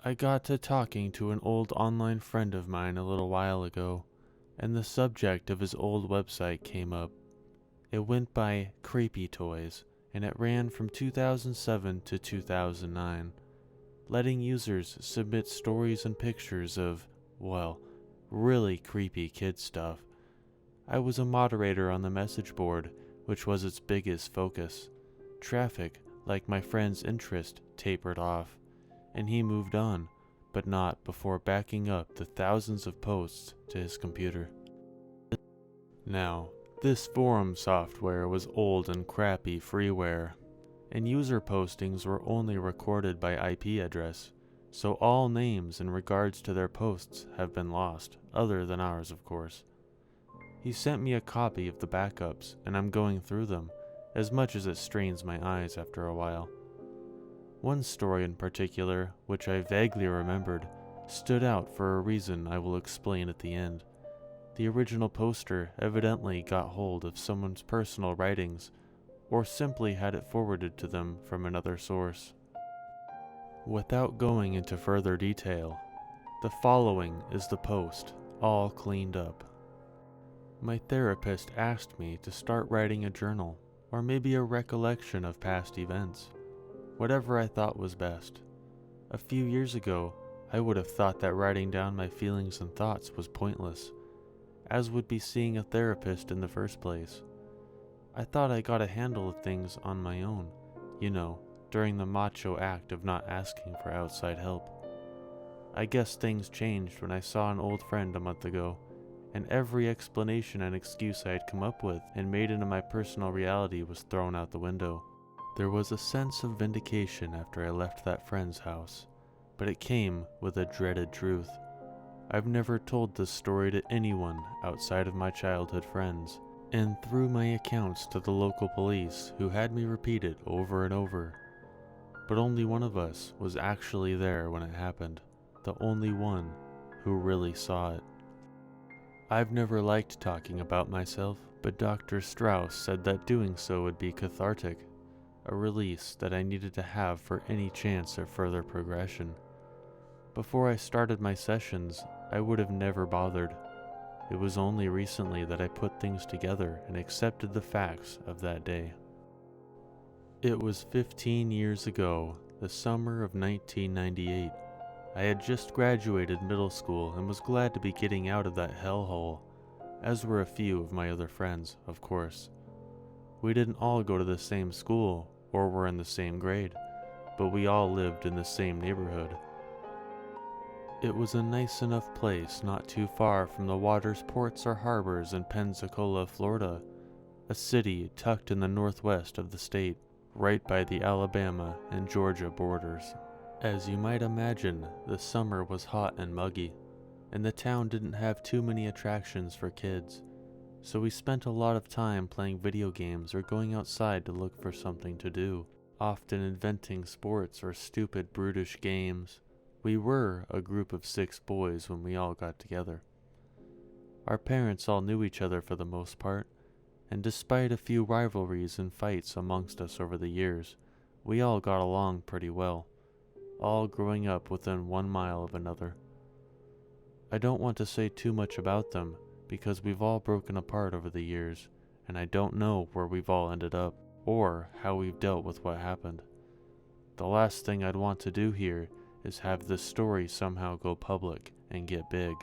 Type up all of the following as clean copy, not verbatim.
I got to talking to an old online friend of mine a little while ago, and the subject of his old website came up. It went by Creepy Toys, and it ran from 2007 to 2009, letting users submit stories and pictures of, well, really creepy kid stuff. I was a moderator on the message board, which was its biggest focus. Traffic, like my friend's interest, tapered off, and he moved on, but not before backing up the thousands of posts to his computer. Now, this forum software was old and crappy freeware, and user postings were only recorded by IP address, so all names in regards to their posts have been lost, other than ours of course. He sent me a copy of the backups, and I'm going through them, as much as it strains my eyes after a while. One story in particular, which I vaguely remembered, stood out for a reason I will explain at the end. The original poster evidently got hold of someone's personal writings, or simply had it forwarded to them from another source. Without going into further detail, the following is the post, all cleaned up. My therapist asked me to start writing a journal, or maybe a recollection of past events, whatever I thought was best. A few years ago, I would have thought that writing down my feelings and thoughts was pointless, as would be seeing a therapist in the first place. I thought I got a handle of things on my own, during the macho act of not asking for outside help. I guess things changed when I saw an old friend a month ago, and every explanation and excuse I had come up with and made into my personal reality was thrown out the window. There was a sense of vindication after I left that friend's house, but it came with a dreaded truth. I've never told this story to anyone outside of my childhood friends, and through my accounts to the local police who had me repeat it over and over. But only one of us was actually there when it happened, the only one who really saw it. I've never liked talking about myself, but Dr. Strauss said that doing so would be cathartic, a release that I needed to have for any chance of further progression. Before I started my sessions, I would have never bothered. It was only recently that I put things together and accepted the facts of that day. It was 15 years ago, the summer of 1998. I had just graduated middle school and was glad to be getting out of that hellhole, as were a few of my other friends, of course. We didn't all go to the same school or were in the same grade, but we all lived in the same neighborhood. It was a nice enough place not too far from the water's ports or harbors in Pensacola, Florida, a city tucked in the northwest of the state, right by the Alabama and Georgia borders. As you might imagine, the summer was hot and muggy, and the town didn't have too many attractions for kids, so we spent a lot of time playing video games or going outside to look for something to do, often inventing sports or stupid brutish games. We were a group of 6 boys when we all got together. Our parents all knew each other for the most part, and despite a few rivalries and fights amongst us over the years, we all got along pretty well, all growing up within 1 mile of another. I don't want to say too much about them, because we've all broken apart over the years, and I don't know where we've all ended up, or how we've dealt with what happened. The last thing I'd want to do here is have this story somehow go public and get big,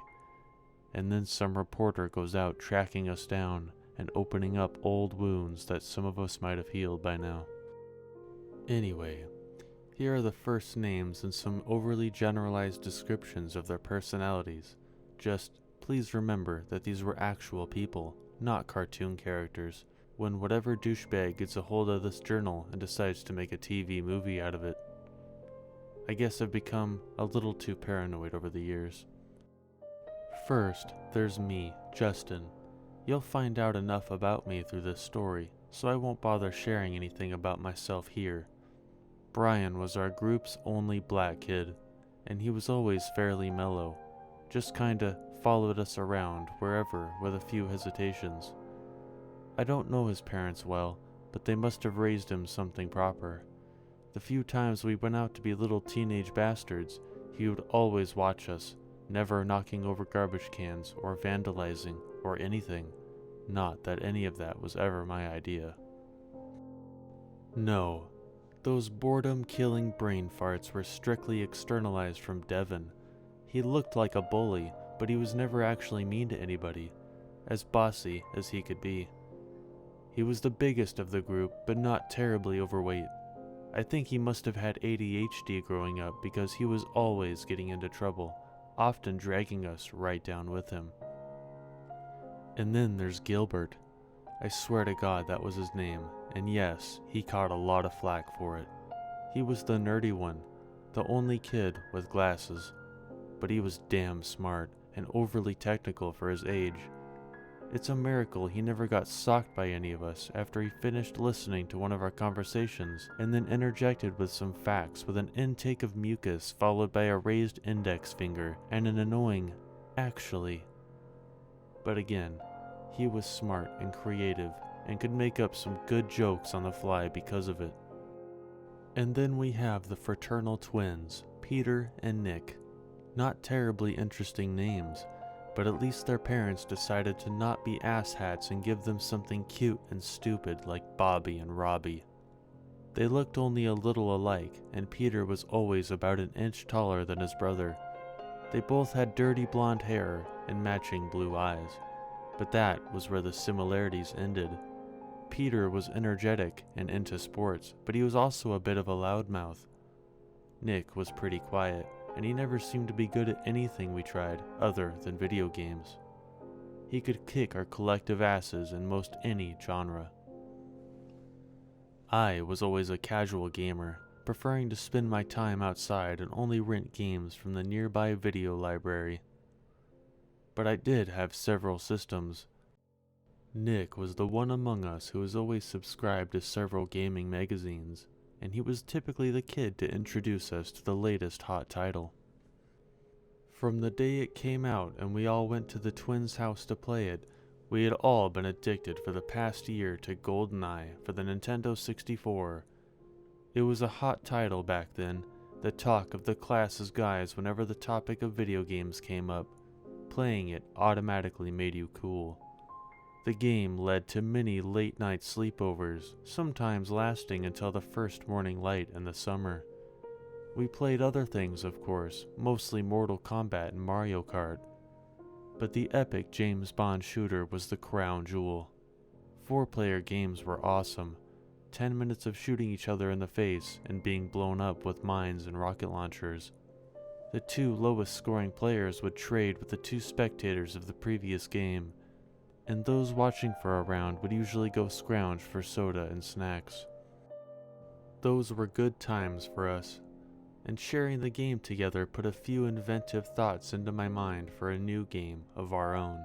and then some reporter goes out tracking us down and opening up old wounds that some of us might have healed by now. Anyway, here are the first names and some overly generalized descriptions of their personalities. Just please remember that these were actual people, not cartoon characters, when whatever douchebag gets a hold of this journal and decides to make a TV movie out of it. I guess I've become a little too paranoid over the years. First, there's me, Justin. You'll find out enough about me through this story, so I won't bother sharing anything about myself here. Brian was our group's only black kid, and he was always fairly mellow, just kinda followed us around wherever with a few hesitations. I don't know his parents well, but they must have raised him something proper. The few times we went out to be little teenage bastards, he would always watch us, never knocking over garbage cans or vandalizing or anything. Not that any of that was ever my idea. No, those boredom-killing brain farts were strictly externalized from Devin. He looked like a bully, but he was never actually mean to anybody, as bossy as he could be. He was the biggest of the group, but not terribly overweight. I think he must have had ADHD growing up because he was always getting into trouble, often dragging us right down with him. And then there's Gilbert. I swear to God that was his name, and yes, he caught a lot of flack for it. He was the nerdy one, the only kid with glasses, but he was damn smart and overly technical for his age. It's a miracle he never got socked by any of us after he finished listening to one of our conversations and then interjected with some facts with an intake of mucus followed by a raised index finger and an annoying, "actually." But again, he was smart and creative and could make up some good jokes on the fly because of it. And then we have the fraternal twins, Peter and Nick. Not terribly interesting names, but at least their parents decided to not be asshats and give them something cute and stupid like Bobby and Robbie. They looked only a little alike, and Peter was always about an inch taller than his brother. They both had dirty blonde hair and matching blue eyes, but that was where the similarities ended. Peter was energetic and into sports, but he was also a bit of a loudmouth. Nick was pretty quiet, and he never seemed to be good at anything we tried other than video games. He could kick our collective asses in most any genre. I was always a casual gamer, preferring to spend my time outside and only rent games from the nearby video library. But I did have several systems. Nick was the one among us who was always subscribed to several gaming magazines, and he was typically the kid to introduce us to the latest hot title. From the day it came out and we all went to the twins' house to play it, we had all been addicted for the past year to GoldenEye for the Nintendo 64. It was a hot title back then, the talk of the class's guys whenever the topic of video games came up. Playing it automatically made you cool. The game led to many late-night sleepovers, sometimes lasting until the first morning light in the summer. We played other things, of course, mostly Mortal Kombat and Mario Kart. But the epic James Bond shooter was the crown jewel. 4-player games were awesome. 10 minutes of shooting each other in the face and being blown up with mines and rocket launchers. The 2 lowest scoring players would trade with the 2 spectators of the previous game, and those watching for a round would usually go scrounge for soda and snacks. Those were good times for us, and sharing the game together put a few inventive thoughts into my mind for a new game of our own.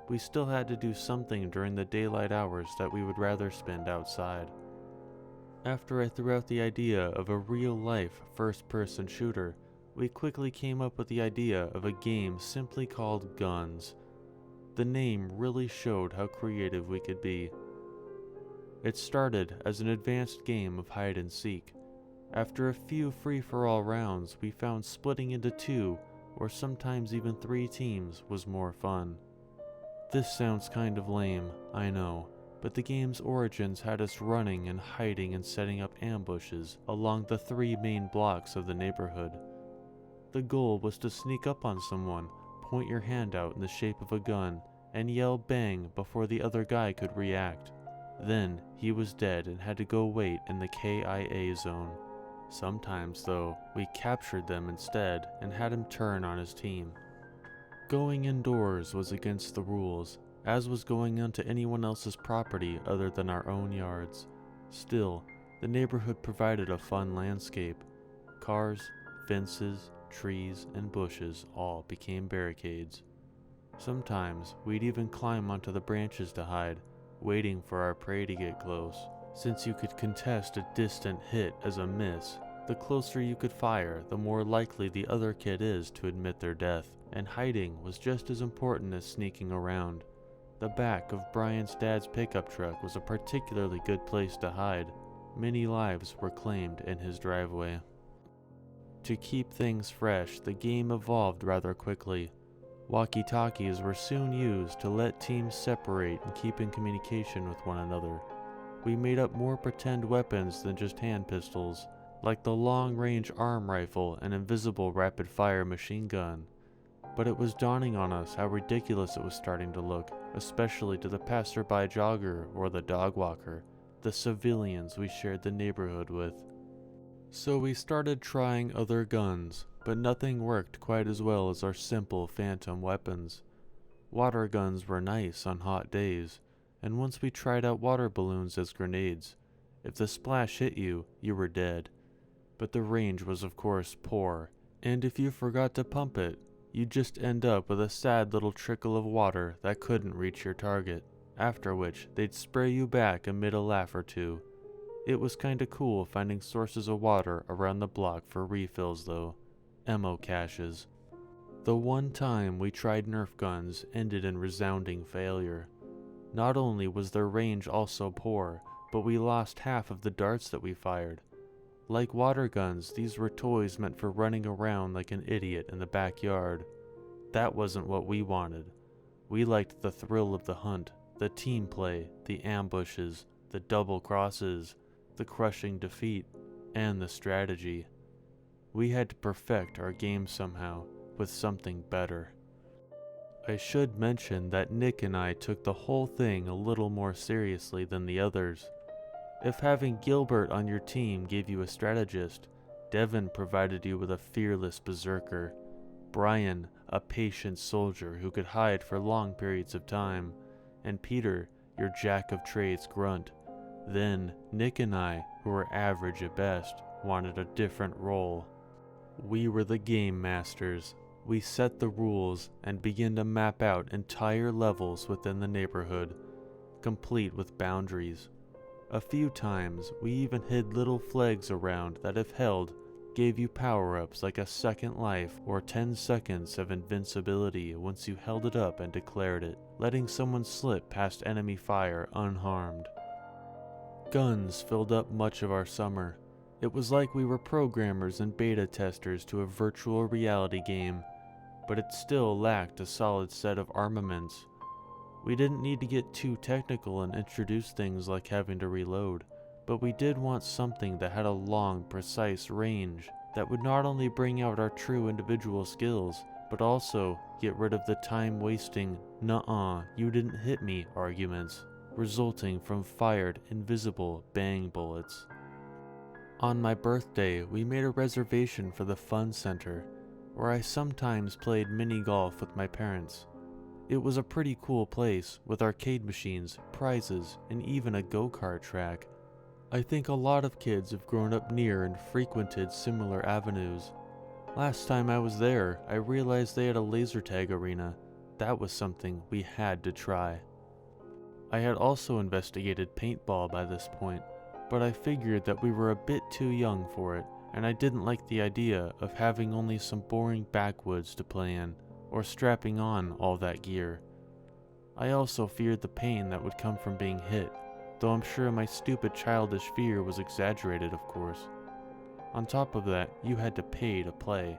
We still had to do something during the daylight hours that we would rather spend outside. After I threw out the idea of a real-life first-person shooter, we quickly came up with the idea of a game simply called Guns. The name really showed how creative we could be. It started as an advanced game of hide and seek. After a few free-for-all rounds, we found splitting into 2 or sometimes even 3 teams was more fun. This sounds kind of lame, I know, but the game's origins had us running and hiding and setting up ambushes along the 3 main blocks of the neighborhood. The goal was to sneak up on someone, point your hand out in the shape of a gun, and yell bang before the other guy could react. Then he was dead and had to go wait in the KIA zone. Sometimes, though, we captured them instead and had him turn on his team. Going indoors was against the rules, as was going onto anyone else's property other than our own yards. Still, the neighborhood provided a fun landscape. Cars, fences, trees, and bushes all became barricades. Sometimes we'd even climb onto the branches to hide, waiting for our prey to get close. Since you could contest a distant hit as a miss, the closer you could fire, the more likely the other kid is to admit their death, and hiding was just as important as sneaking around. The back of Brian's dad's pickup truck was a particularly good place to hide. Many lives were claimed in his driveway. To keep things fresh, the game evolved rather quickly. Walkie-talkies were soon used to let teams separate and keep in communication with one another. We made up more pretend weapons than just hand pistols, like the long-range arm rifle and invisible rapid-fire machine gun. But it was dawning on us how ridiculous it was starting to look, especially to the passerby jogger or the dog walker, the civilians we shared the neighborhood with. So we started trying other guns, but nothing worked quite as well as our simple phantom weapons. Water guns were nice on hot days, and once we tried out water balloons as grenades, if the splash hit you, you were dead. But the range was of course poor, and if you forgot to pump it, you'd just end up with a sad little trickle of water that couldn't reach your target, after which they'd spray you back amid a laugh or two. It was kinda cool finding sources of water around the block for refills though. Ammo caches. The one time we tried Nerf guns ended in resounding failure. Not only was their range also poor, but we lost half of the darts that we fired. Like water guns, these were toys meant for running around like an idiot in the backyard. That wasn't what we wanted. We liked the thrill of the hunt, the team play, the ambushes, the double crosses, the crushing defeat, and the strategy. We had to perfect our game somehow, with something better. I should mention that Nick and I took the whole thing a little more seriously than the others. If having Gilbert on your team gave you a strategist, Devin provided you with a fearless berserker, Brian a patient soldier who could hide for long periods of time, and Peter your jack-of-trades grunt. Then Nick and I, who were average at best, wanted a different role. We were the game masters. We set the rules and began to map out entire levels within the neighborhood, complete with boundaries. A few times, we even hid little flags around that, if held, gave you power-ups like a second life or 10 seconds of invincibility once you held it up and declared it, letting someone slip past enemy fire unharmed. Guns filled up much of our summer. It was like we were programmers and beta testers to a virtual reality game, but it still lacked a solid set of armaments. We didn't need to get too technical and introduce things like having to reload, but we did want something that had a long, precise range that would not only bring out our true individual skills, but also get rid of the time-wasting, "nuh-uh, you didn't hit me" arguments, resulting from fired, invisible bang bullets. On my birthday, we made a reservation for the Fun Center, where I sometimes played mini-golf with my parents. It was a pretty cool place, with arcade machines, prizes, and even a go-kart track. I think a lot of kids have grown up near and frequented similar avenues. Last time I was there, I realized they had a Lasertag arena. That was something we had to try. I had also investigated paintball by this point, but I figured that we were a bit too young for it, and I didn't like the idea of having only some boring backwoods to play in, or strapping on all that gear. I also feared the pain that would come from being hit, though I'm sure my stupid childish fear was exaggerated, of course. On top of that, you had to pay to play.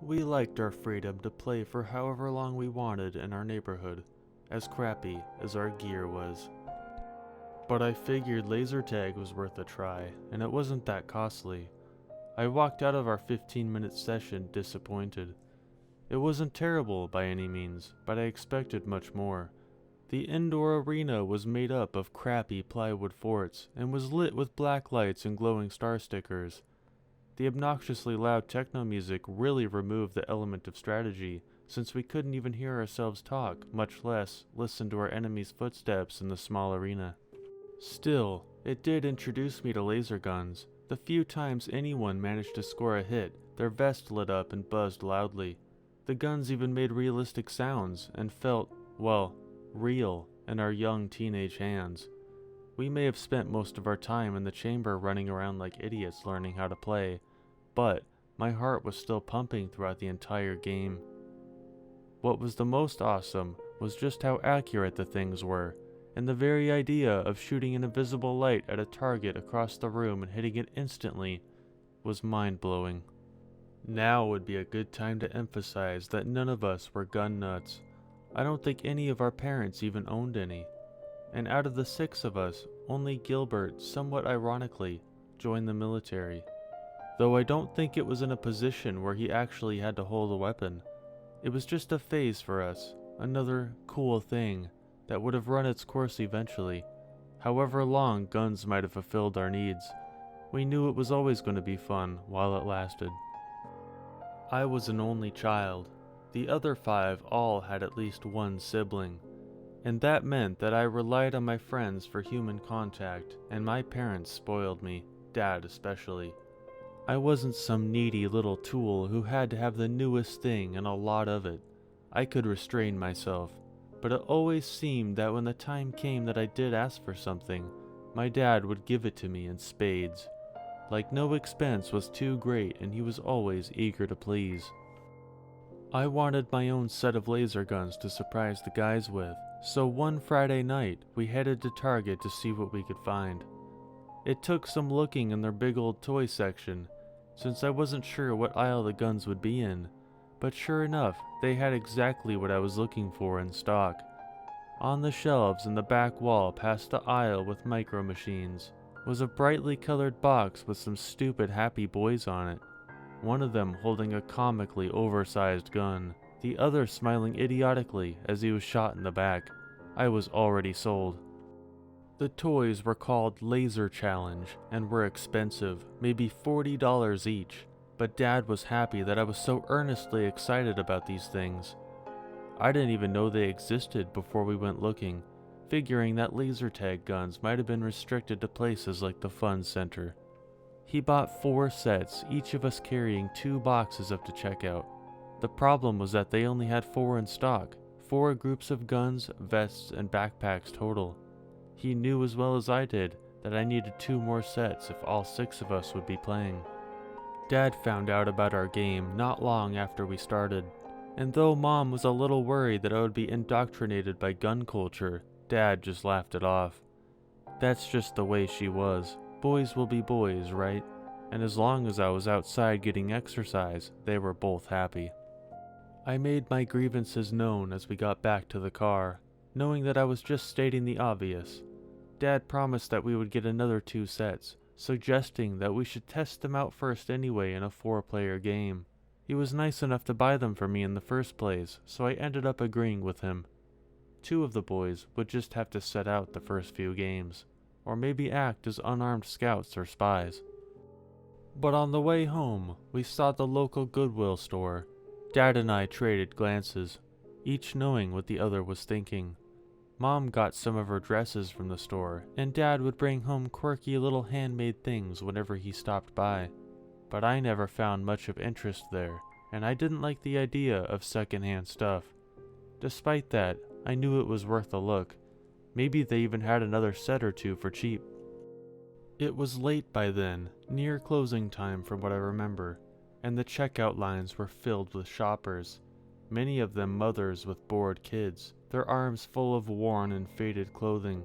We liked our freedom to play for however long we wanted in our neighborhood, as crappy as our gear was. But I figured laser tag was worth a try, and it wasn't that costly. I walked out of our 15-minute session disappointed. It wasn't terrible by any means, but I expected much more. The indoor arena was made up of crappy plywood forts and was lit with black lights and glowing star stickers. The obnoxiously loud techno music really removed the element of strategy, since we couldn't even hear ourselves talk, much less listen to our enemies' footsteps in the small arena. Still, it did introduce me to laser guns. The few times anyone managed to score a hit, their vest lit up and buzzed loudly. The guns even made realistic sounds and felt, well, real in our young teenage hands. We may have spent most of our time in the chamber running around like idiots learning how to play, but my heart was still pumping throughout the entire game. What was the most awesome was just how accurate the things were, and the very idea of shooting an invisible light at a target across the room and hitting it instantly was mind-blowing. Now would be a good time to emphasize that none of us were gun nuts. I don't think any of our parents even owned any. And out of the 6 of us, only Gilbert, somewhat ironically, joined the military. Though I don't think it was in a position where he actually had to hold a weapon. It was just a phase for us, another cool thing that would have run its course eventually. However long guns might have fulfilled our needs, we knew it was always going to be fun while it lasted. I was an only child. The other 5 all had at least one sibling, and that meant that I relied on my friends for human contact, and my parents spoiled me, Dad especially. I wasn't some needy little tool who had to have the newest thing and a lot of it. I could restrain myself, but it always seemed that when the time came that I did ask for something, my dad would give it to me in spades. Like no expense was too great, and he was always eager to please. I wanted my own set of laser guns to surprise the guys with, so one Friday night we headed to Target to see what we could find. It took some looking in their big old toy section, since I wasn't sure what aisle the guns would be in, but sure enough, they had exactly what I was looking for in stock. On the shelves in the back wall past the aisle with micro machines was a brightly colored box with some stupid happy boys on it, one of them holding a comically oversized gun, the other smiling idiotically as he was shot in the back. I was already sold. The toys were called Laser Challenge and were expensive, maybe $40 each, but Dad was happy that I was so earnestly excited about these things. I didn't even know they existed before we went looking, figuring that Lasertag guns might have been restricted to places like the Fun Center. He bought 4 sets, each of us carrying 2 boxes up to checkout. The problem was that they only had 4 in stock, 4 groups of guns, vests, and backpacks total. He knew as well as I did that I needed 2 more sets if all 6 of us would be playing. Dad found out about our game not long after we started, and though Mom was a little worried that I would be indoctrinated by gun culture, Dad just laughed it off. That's just the way she was. Boys will be boys, right? And as long as I was outside getting exercise, they were both happy. I made my grievances known as we got back to the car, knowing that I was just stating the obvious. Dad promised that we would get another 2 sets, suggesting that we should test them out first anyway in a 4-player game. He was nice enough to buy them for me in the first place, so I ended up agreeing with him. 2 of the boys would just have to set out the first few games, or maybe act as unarmed scouts or spies. But on the way home, we saw the local Goodwill store. Dad and I traded glances, each knowing what the other was thinking. Mom got some of her dresses from the store, and Dad would bring home quirky little handmade things whenever he stopped by. But I never found much of interest there, and I didn't like the idea of secondhand stuff. Despite that, I knew it was worth a look. Maybe they even had another set or 2 for cheap. It was late by then, near closing time from what I remember, and the checkout lines were filled with shoppers, many of them mothers with bored kids, their arms full of worn and faded clothing.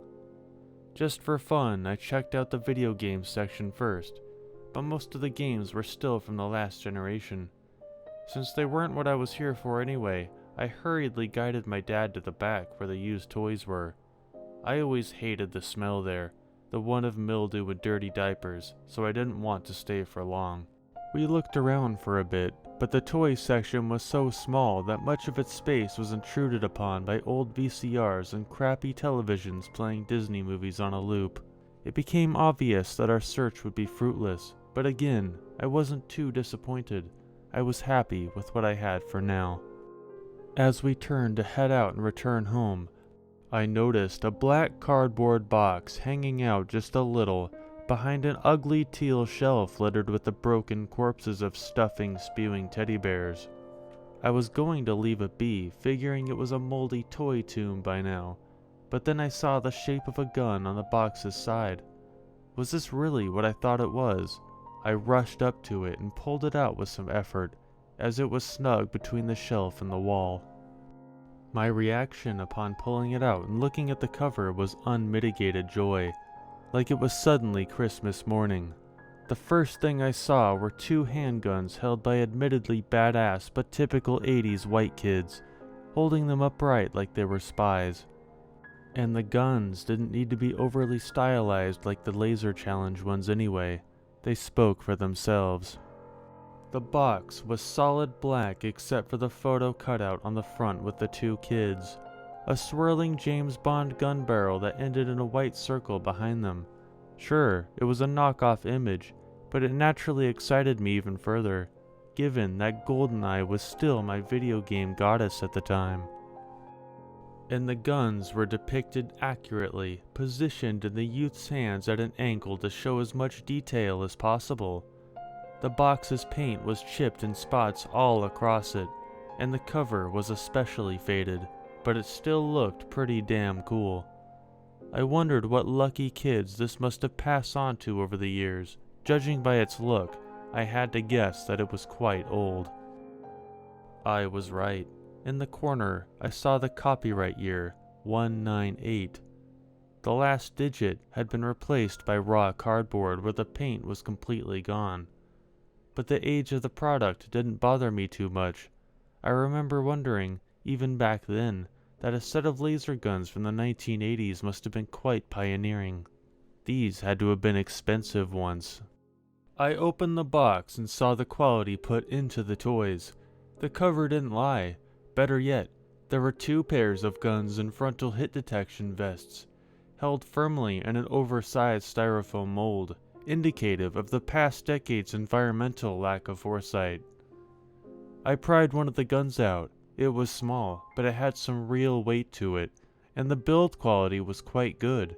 Just for fun, I checked out the video games section first, but most of the games were still from the last generation. Since they weren't what I was here for anyway, I hurriedly guided my dad to the back where the used toys were. I always hated the smell there, the one of mildew and dirty diapers, so I didn't want to stay for long. We looked around for a bit, but the toy section was so small that much of its space was intruded upon by old VCRs and crappy televisions playing Disney movies on a loop. It became obvious that our search would be fruitless, but again, I wasn't too disappointed. I was happy with what I had for now. As we turned to head out and return home, I noticed a black cardboard box hanging out just a little behind an ugly teal shelf littered with the broken corpses of stuffing, spewing teddy bears. I was going to leave it be, figuring it was a moldy toy tomb by now, but then I saw the shape of a gun on the box's side. Was this really what I thought it was? I rushed up to it and pulled it out with some effort, as it was snug between the shelf and the wall. My reaction upon pulling it out and looking at the cover was unmitigated joy, like it was suddenly Christmas morning. The first thing I saw were 2 handguns held by admittedly badass but typical 80s white kids, holding them upright like they were spies. And the guns didn't need to be overly stylized like the laser challenge ones anyway. They spoke for themselves. The box was solid black except for the photo cutout on the front with the 2 kids. A swirling James Bond gun barrel that ended in a white circle behind them. Sure, it was a knockoff image, but it naturally excited me even further, given that GoldenEye was still my video game goddess at the time. And the guns were depicted accurately, positioned in the youth's hands at an angle to show as much detail as possible. The box's paint was chipped in spots all across it, and the cover was especially faded, but it still looked pretty damn cool. I wondered what lucky kids this must have passed on to over the years. Judging by its look, I had to guess that it was quite old. I was right. In the corner, I saw the copyright year, 198. The last digit had been replaced by raw cardboard where the paint was completely gone. But the age of the product didn't bother me too much. I remember wondering, even back then, that a set of laser guns from the 1980s must have been quite pioneering. These had to have been expensive once. I opened the box and saw the quality put into the toys. The cover didn't lie. Better yet, there were 2 pairs of guns and frontal hit detection vests, held firmly in an oversized styrofoam mold, indicative of the past decade's environmental lack of foresight. I pried one of the guns out. It was small, but it had some real weight to it, and the build quality was quite good.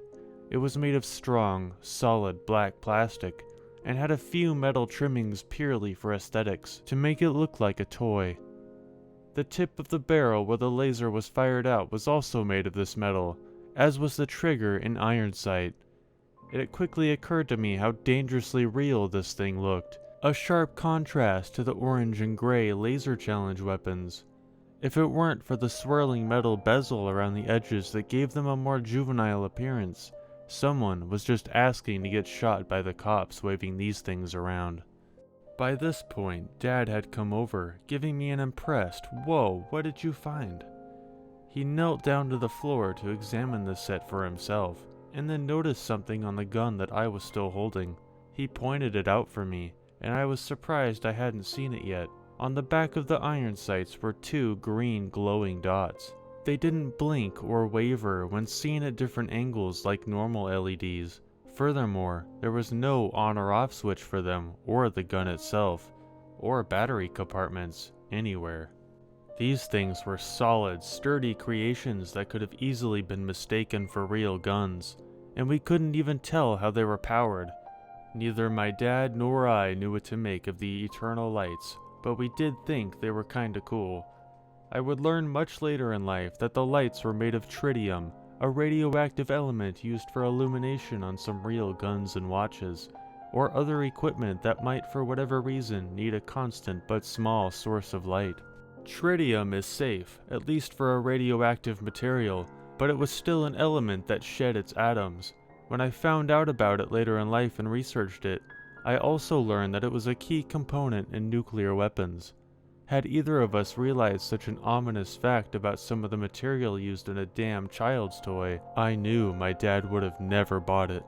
It was made of strong, solid black plastic, and had a few metal trimmings purely for aesthetics, to make it look like a toy. The tip of the barrel where the laser was fired out was also made of this metal, as was the trigger and iron sight. It quickly occurred to me how dangerously real this thing looked, a sharp contrast to the orange and gray laser challenge weapons. If it weren't for the swirling metal bezel around the edges that gave them a more juvenile appearance, someone was just asking to get shot by the cops waving these things around. By this point, Dad had come over, giving me an impressed, "Whoa, what did you find?" He knelt down to the floor to examine the set for himself, and then noticed something on the gun that I was still holding. He pointed it out for me, and I was surprised I hadn't seen it yet. On the back of the iron sights were 2 green glowing dots. They didn't blink or waver when seen at different angles like normal LEDs. Furthermore, there was no on or off switch for them, or the gun itself, or battery compartments, anywhere. These things were solid, sturdy creations that could have easily been mistaken for real guns, and we couldn't even tell how they were powered. Neither my dad nor I knew what to make of the eternal lights, but we did think they were kinda cool. I would learn much later in life that the lights were made of tritium, a radioactive element used for illumination on some real guns and watches, or other equipment that might for whatever reason need a constant but small source of light. Tritium is safe, at least for a radioactive material, but it was still an element that shed its atoms. When I found out about it later in life and researched it, I also learned that it was a key component in nuclear weapons. Had either of us realized such an ominous fact about some of the material used in a damn child's toy, I knew my dad would have never bought it.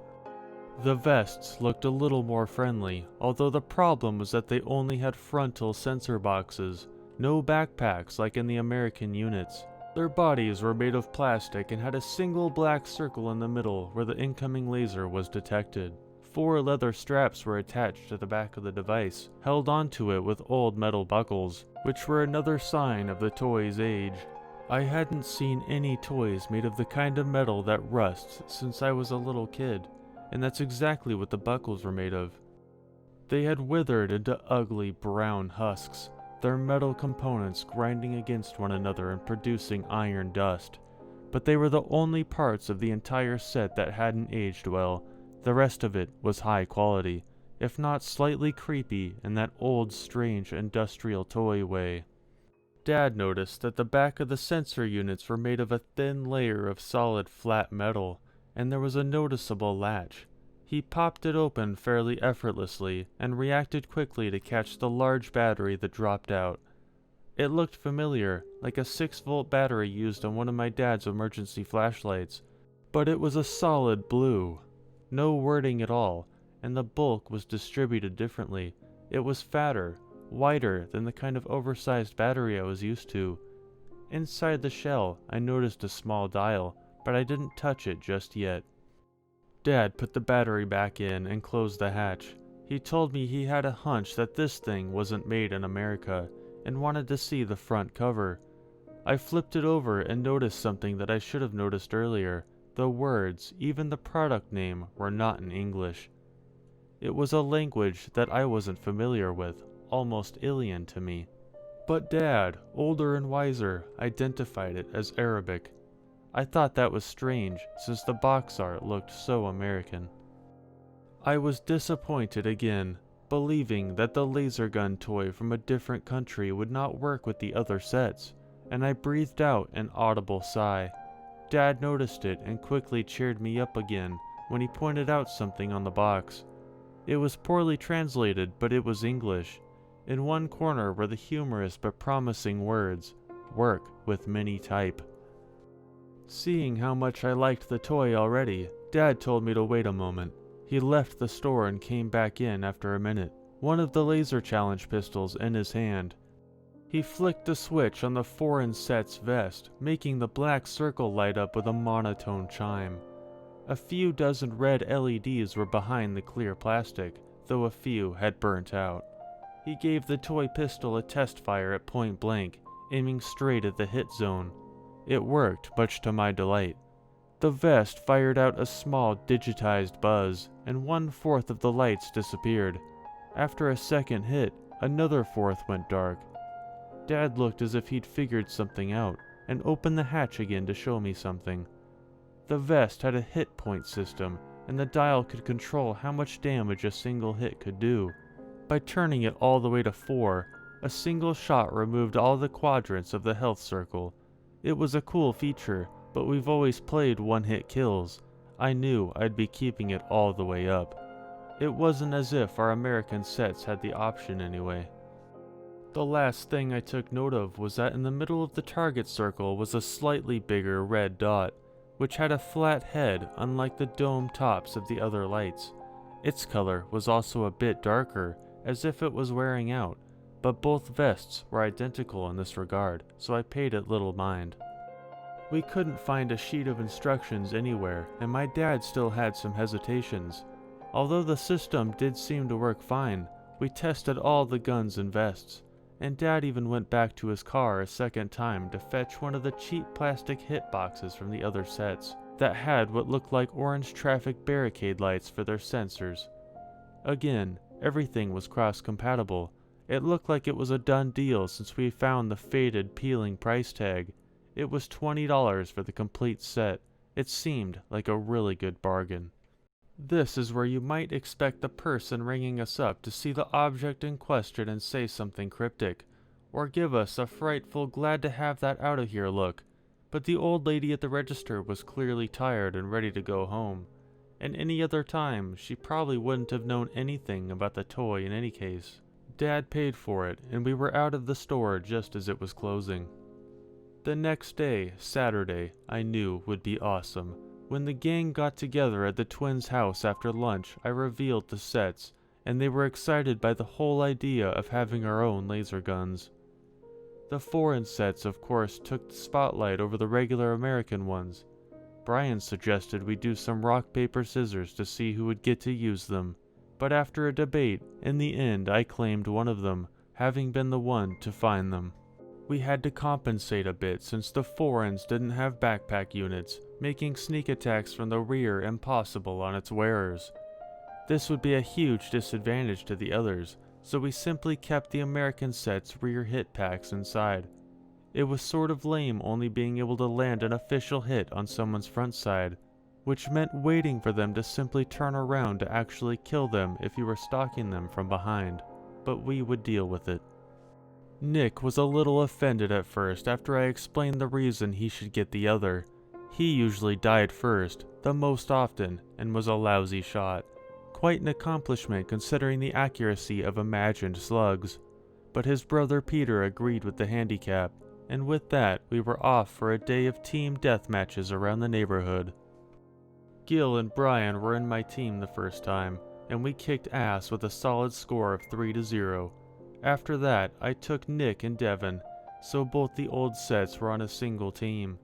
The vests looked a little more friendly, although the problem was that they only had frontal sensor boxes, no backpacks like in the American units. Their bodies were made of plastic and had a single black circle in the middle where the incoming laser was detected. 4 leather straps were attached to the back of the device, held onto it with old metal buckles, which were another sign of the toy's age. I hadn't seen any toys made of the kind of metal that rusts since I was a little kid, and that's exactly what the buckles were made of. They had withered into ugly brown husks, their metal components grinding against one another and producing iron dust. But they were the only parts of the entire set that hadn't aged well. The rest of it was high quality, if not slightly creepy in that old strange industrial toy way. Dad noticed that the back of the sensor units were made of a thin layer of solid flat metal, and there was a noticeable latch. He popped it open fairly effortlessly and reacted quickly to catch the large battery that dropped out. It looked familiar, like a 6-volt battery used on one of my dad's emergency flashlights, but it was a solid blue. No wording at all, and the bulk was distributed differently. It was fatter, wider than the kind of oversized battery I was used to. Inside the shell, I noticed a small dial, but I didn't touch it just yet. Dad put the battery back in and closed the hatch. He told me he had a hunch that this thing wasn't made in America and wanted to see the front cover. I flipped it over and noticed something that I should have noticed earlier. The words, even the product name, were not in English. It was a language that I wasn't familiar with, almost alien to me. But Dad, older and wiser, identified it as Arabic. I thought that was strange, since the box art looked so American. I was disappointed again, believing that the laser gun toy from a different country would not work with the other sets, and I breathed out an audible sigh. Dad noticed it and quickly cheered me up again when he pointed out something on the box. It was poorly translated, but it was English. In one corner were the humorous but promising words, "Work with mini type." Seeing how much I liked the toy already, Dad told me to wait a moment. He left the store and came back in after a minute, one of the laser challenge pistols in his hand. He flicked a switch on the foreign set's vest, making the black circle light up with a monotone chime. A few dozen red LEDs were behind the clear plastic, though a few had burnt out. He gave the toy pistol a test fire at point blank, aiming straight at the hit zone. It worked, much to my delight. The vest fired out a small digitized buzz, and 1/4 of the lights disappeared. After a second hit, another fourth went dark. Dad looked as if he'd figured something out, and opened the hatch again to show me something. The vest had a hit point system, and the dial could control how much damage a single hit could do. By turning it all the way to 4, a single shot removed all the quadrants of the health circle. It was a cool feature, but we've always played one-hit kills. I knew I'd be keeping it all the way up. It wasn't as if our American sets had the option anyway. The last thing I took note of was that in the middle of the target circle was a slightly bigger red dot, which had a flat head unlike the dome tops of the other lights. Its color was also a bit darker, as if it was wearing out, but both vests were identical in this regard, so I paid it little mind. We couldn't find a sheet of instructions anywhere, and my dad still had some hesitations. Although the system did seem to work fine, we tested all the guns and vests, and Dad even went back to his car a second time to fetch one of the cheap plastic hit boxes from the other sets that had what looked like orange traffic barricade lights for their sensors. Again, everything was cross-compatible. It looked like it was a done deal since we found the faded, peeling price tag. It was $20 for the complete set. It seemed like a really good bargain. This is where you might expect the person ringing us up to see the object in question and say something cryptic, or give us a frightful glad to have that out of here look. But the old lady at the register was clearly tired and ready to go home. And any other time, she probably wouldn't have known anything about the toy in any case. Dad paid for it, and we were out of the store just as it was closing. The next day, Saturday, I knew would be awesome. When the gang got together at the twins' house after lunch, I revealed the sets, and they were excited by the whole idea of having our own laser guns. The foreign sets, of course, took the spotlight over the regular American ones. Brian suggested we do some rock, paper, scissors to see who would get to use them. But after a debate, in the end I claimed one of them, having been the one to find them. We had to compensate a bit since the foreigns didn't have backpack units, making sneak attacks from the rear impossible on its wearers. This would be a huge disadvantage to the others, so we simply kept the American set's rear hit packs inside. It was sort of lame only being able to land an official hit on someone's front side, which meant waiting for them to simply turn around to actually kill them if you were stalking them from behind, but we would deal with it. Nick was a little offended at first after I explained the reason he should get the other. He usually died first, the most often, and was a lousy shot, quite an accomplishment considering the accuracy of imagined slugs. But his brother Peter agreed with the handicap, and with that we were off for a day of team death matches around the neighborhood. Gil and Brian were in my team the first time, and we kicked ass with a solid score of 3-0. After that, I took Nick and Devin, so both the old sets were on a single team.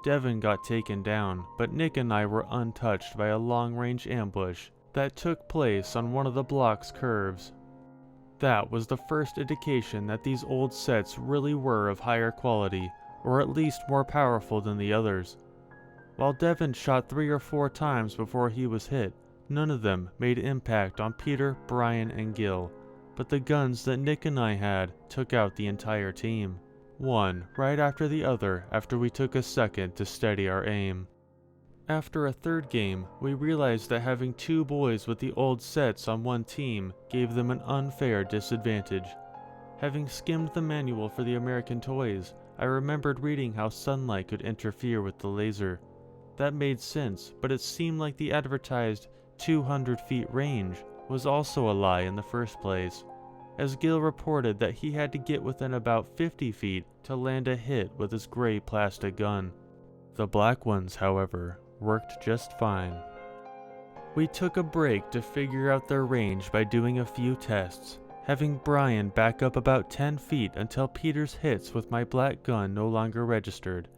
Devin got taken down, but Nick and I were untouched by a long-range ambush that took place on one of the block's curves. That was the first indication that these old sets really were of higher quality, or at least more powerful than the others. While Devin shot 3 or 4 times before he was hit, none of them made impact on Peter, Brian, and Gil, but the guns that Nick and I had took out the entire team, one right after the other after we took a second to steady our aim. After a third game, we realized that having 2 boys with the old sets on one team gave them an unfair disadvantage. Having skimmed the manual for the American toys, I remembered reading how sunlight could interfere with the laser. That made sense, but it seemed like the advertised 200 feet range was also a lie in the first place, as Gil reported that he had to get within about 50 feet to land a hit with his gray plastic gun. The black ones, however, worked just fine. We took a break to figure out their range by doing a few tests, having Brian back up about 10 feet until Peter's hits with my black gun no longer registered.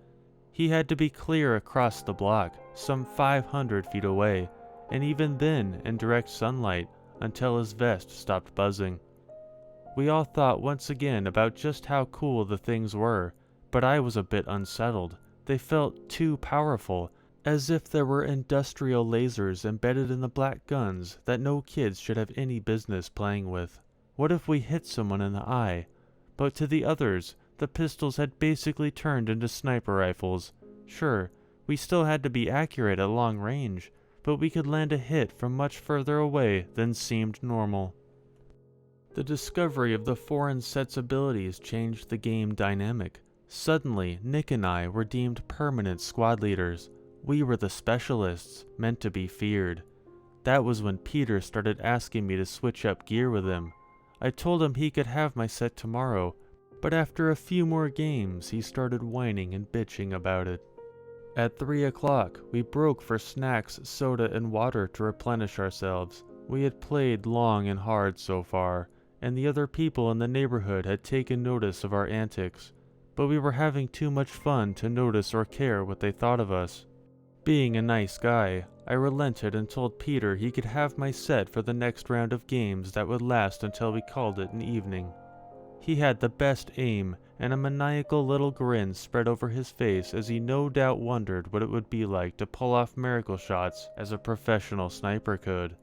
He had to be clear across the block, some 500 feet away, and even then in direct sunlight until his vest stopped buzzing. We all thought once again about just how cool the things were, but I was a bit unsettled. They felt too powerful, as if there were industrial lasers embedded in the black guns that no kids should have any business playing with. What if we hit someone in the eye? But to the others, the pistols had basically turned into sniper rifles. Sure, we still had to be accurate at long range, but we could land a hit from much further away than seemed normal. The discovery of the foreign set's abilities changed the game dynamic. Suddenly, Nick and I were deemed permanent squad leaders. We were the specialists, meant to be feared. That was when Peter started asking me to switch up gear with him. I told him he could have my set tomorrow, but after a few more games, he started whining and bitching about it. At 3 o'clock, we broke for snacks, soda, and water to replenish ourselves. We had played long and hard so far, and the other people in the neighborhood had taken notice of our antics, but we were having too much fun to notice or care what they thought of us. Being a nice guy, I relented and told Peter he could have my set for the next round of games that would last until we called it an evening. He had the best aim, and a maniacal little grin spread over his face as he no doubt wondered what it would be like to pull off miracle shots as a professional sniper could.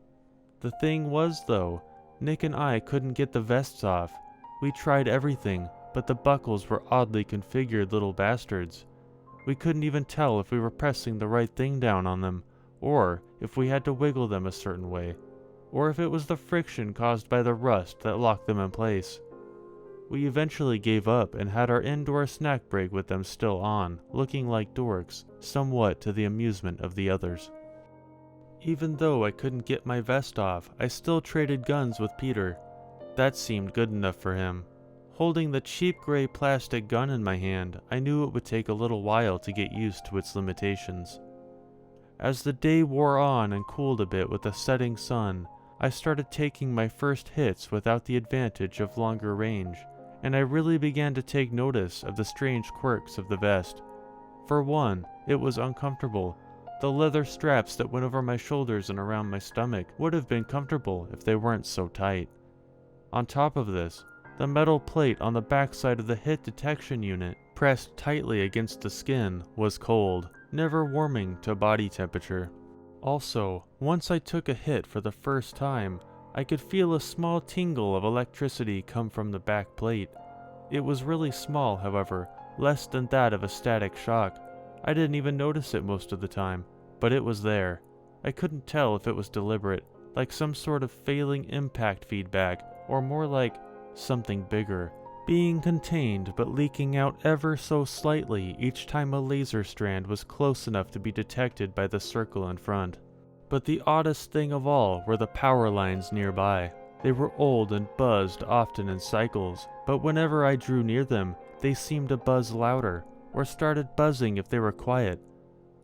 The thing was, though, Nick and I couldn't get the vests off. We tried everything, but the buckles were oddly configured little bastards. We couldn't even tell if we were pressing the right thing down on them, or if we had to wiggle them a certain way, or if it was the friction caused by the rust that locked them in place. We eventually gave up and had our indoor snack break with them still on, looking like dorks, somewhat to the amusement of the others. Even though I couldn't get my vest off, I still traded guns with Peter. That seemed good enough for him. Holding the cheap gray plastic gun in my hand, I knew it would take a little while to get used to its limitations. As the day wore on and cooled a bit with the setting sun, I started taking my first hits without the advantage of longer range, and I really began to take notice of the strange quirks of the vest. For one, it was uncomfortable. The leather straps that went over my shoulders and around my stomach would have been comfortable if they weren't so tight. On top of this, the metal plate on the backside of the hit detection unit, pressed tightly against the skin, was cold, never warming to body temperature. Also, once I took a hit for the first time, I could feel a small tingle of electricity come from the back plate. It was really small, however, less than that of a static shock. I didn't even notice it most of the time, but it was there. I couldn't tell if it was deliberate, like some sort of failing impact feedback, or more like something bigger, being contained but leaking out ever so slightly each time a laser strand was close enough to be detected by the circle in front. But the oddest thing of all were the power lines nearby. They were old and buzzed often in cycles, but whenever I drew near them, they seemed to buzz louder, or started buzzing if they were quiet.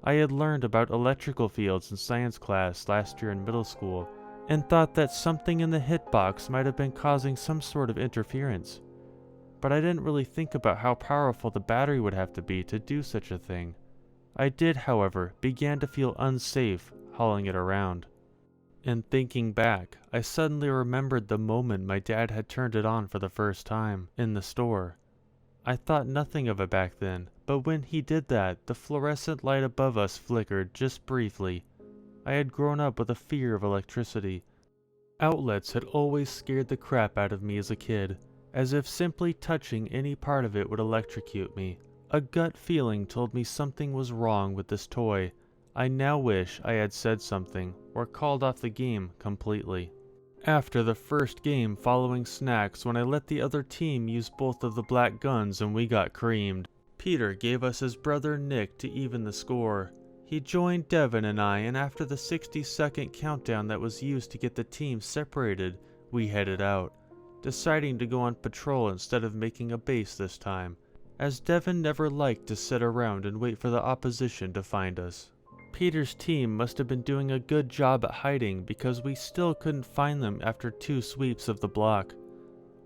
I had learned about electrical fields in science class last year in middle school, and thought that something in the hitbox might have been causing some sort of interference. But I didn't really think about how powerful the battery would have to be to do such a thing. I did, however, begin to feel unsafe hauling it around. And thinking back, I suddenly remembered the moment my dad had turned it on for the first time, in the store. I thought nothing of it back then, but when he did that, the fluorescent light above us flickered just briefly. I had grown up with a fear of electricity. Outlets had always scared the crap out of me as a kid, as if simply touching any part of it would electrocute me. A gut feeling told me something was wrong with this toy. I now wish I had said something, or called off the game completely. After the first game following snacks, when I let the other team use both of the black guns and we got creamed, Peter gave us his brother Nick to even the score. He joined Devin and I, and after the 60-second countdown that was used to get the teams separated, we headed out, deciding to go on patrol instead of making a base this time, as Devin never liked to sit around and wait for the opposition to find us. Peter's team must have been doing a good job at hiding because we still couldn't find them after 2 sweeps of the block.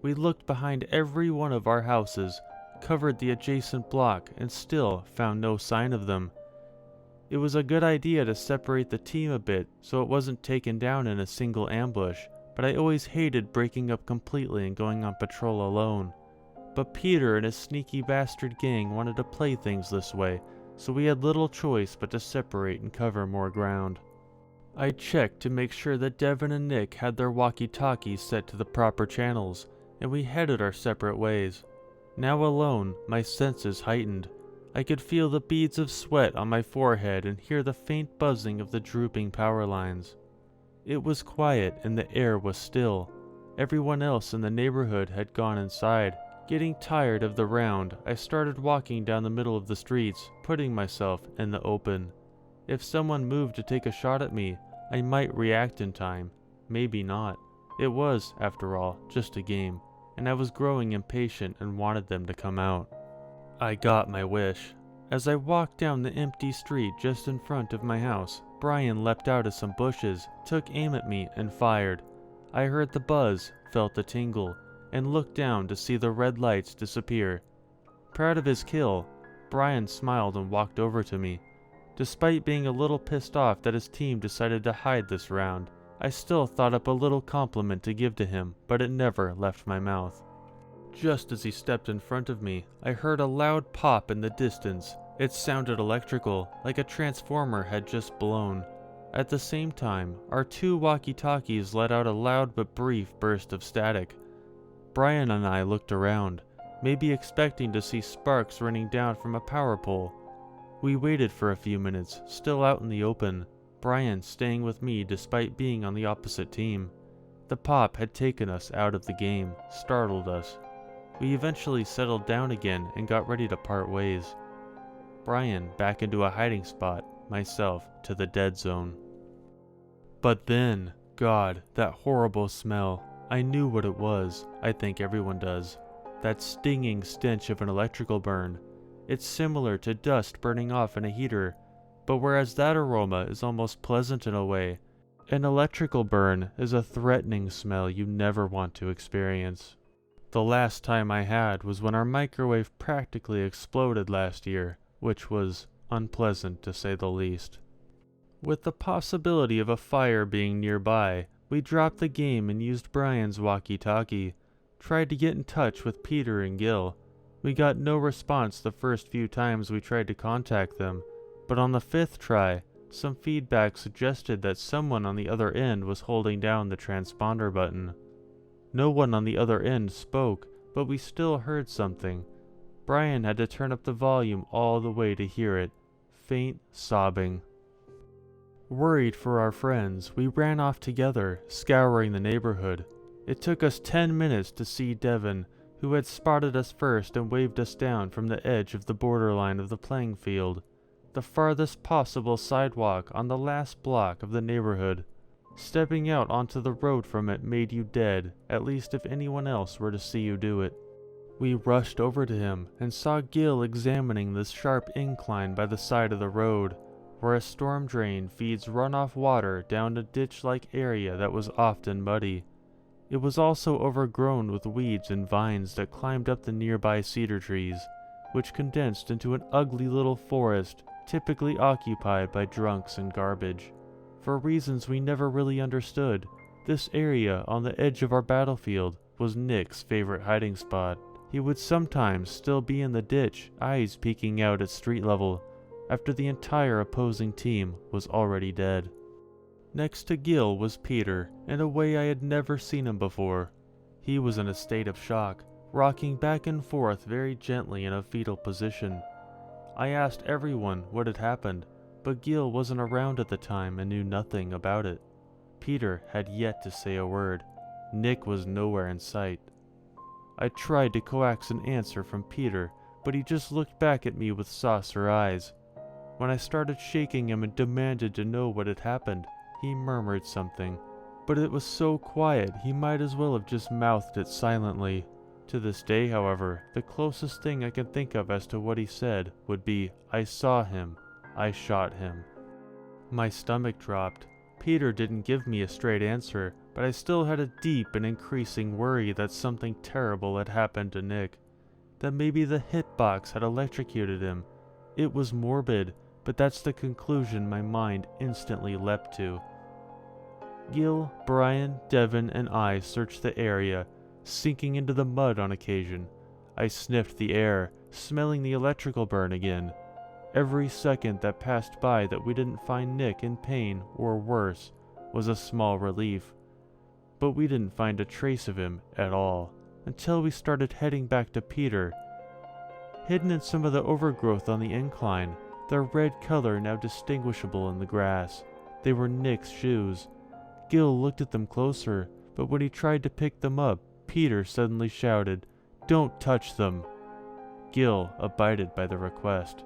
We looked behind every one of our houses, covered the adjacent block, and still found no sign of them. It was a good idea to separate the team a bit so it wasn't taken down in a single ambush, but I always hated breaking up completely and going on patrol alone. But Peter and his sneaky bastard gang wanted to play things this way, so we had little choice but to separate and cover more ground. I checked to make sure that Devin and Nick had their walkie-talkies set to the proper channels, and we headed our separate ways. Now alone, my senses heightened. I could feel the beads of sweat on my forehead and hear the faint buzzing of the drooping power lines. It was quiet and the air was still. Everyone else in the neighborhood had gone inside. Getting tired of the round, I started walking down the middle of the streets, putting myself in the open. If someone moved to take a shot at me, I might react in time. Maybe not. It was, after all, just a game, and I was growing impatient and wanted them to come out. I got my wish. As I walked down the empty street just in front of my house, Brian leapt out of some bushes, took aim at me, and fired. I heard the buzz, felt the tingle, and looked down to see the red lights disappear. Proud of his kill, Brian smiled and walked over to me. Despite being a little pissed off that his team decided to hide this round, I still thought up a little compliment to give to him, but it never left my mouth. Just as he stepped in front of me, I heard a loud pop in the distance. It sounded electrical, like a transformer had just blown. At the same time, our 2 walkie-talkies let out a loud but brief burst of static. Brian and I looked around, maybe expecting to see sparks raining down from a power pole. We waited for a few minutes, still out in the open, Brian staying with me despite being on the opposite team. The pop had taken us out of the game, startled us. We eventually settled down again and got ready to part ways. Brian back into a hiding spot, myself to the dead zone. But then, God, that horrible smell. I knew what it was. I think everyone does. That stinging stench of an electrical burn. It's similar to dust burning off in a heater, but whereas that aroma is almost pleasant in a way, an electrical burn is a threatening smell you never want to experience. The last time I had was when our microwave practically exploded last year, which was unpleasant to say the least. With the possibility of a fire being nearby, we dropped the game and used Brian's walkie-talkie, tried to get in touch with Peter and Gil. We got no response the first few times we tried to contact them, but on the 5th try, some feedback suggested that someone on the other end was holding down the transponder button. No one on the other end spoke, but we still heard something. Brian had to turn up the volume all the way to hear it. Faint sobbing. Worried for our friends, we ran off together, scouring the neighborhood. It took us 10 minutes to see Devin, who had spotted us first and waved us down from the edge of the borderline of the playing field. the farthest possible sidewalk on the last block of the neighborhood. Stepping out onto the road from it made you dead, at least if anyone else were to see you do it. We rushed over to him and saw Gil examining this sharp incline by the side of the road, where a storm drain feeds runoff water down a ditch-like area that was often muddy. It was also overgrown with weeds and vines that climbed up the nearby cedar trees, which condensed into an ugly little forest typically occupied by drunks and garbage. For reasons we never really understood, this area on the edge of our battlefield was Nick's favorite hiding spot. He would sometimes still be in the ditch, eyes peeking out at street level, after the entire opposing team was already dead. Next to Gil was Peter, in a way I had never seen him before. He was in a state of shock, rocking back and forth very gently in a fetal position. I asked everyone what had happened, but Gil wasn't around at the time and knew nothing about it. Peter had yet to say a word. Nick was nowhere in sight. I tried to coax an answer from Peter, but he just looked back at me with saucer eyes. When I started shaking him and demanded to know what had happened, he murmured something, but it was so quiet he might as well have just mouthed it silently. To this day, however, the closest thing I can think of as to what he said would be, "I saw him. I shot him." My stomach dropped. Peter didn't give me a straight answer, but I still had a deep and increasing worry that something terrible had happened to Nick. That maybe the hitbox had electrocuted him. It was morbid, but that's the conclusion my mind instantly leapt to. Gil, Brian, Devin, and I searched the area, sinking into the mud on occasion. I sniffed the air, smelling the electrical burn again. Every second that passed by that we didn't find Nick in pain or worse was a small relief. But we didn't find a trace of him at all, until we started heading back to Peter. Hidden in some of the overgrowth on the incline, their red color now distinguishable in the grass. They were Nick's shoes. Gil looked at them closer, but when he tried to pick them up, Peter suddenly shouted, "Don't touch them!" Gil abided by the request.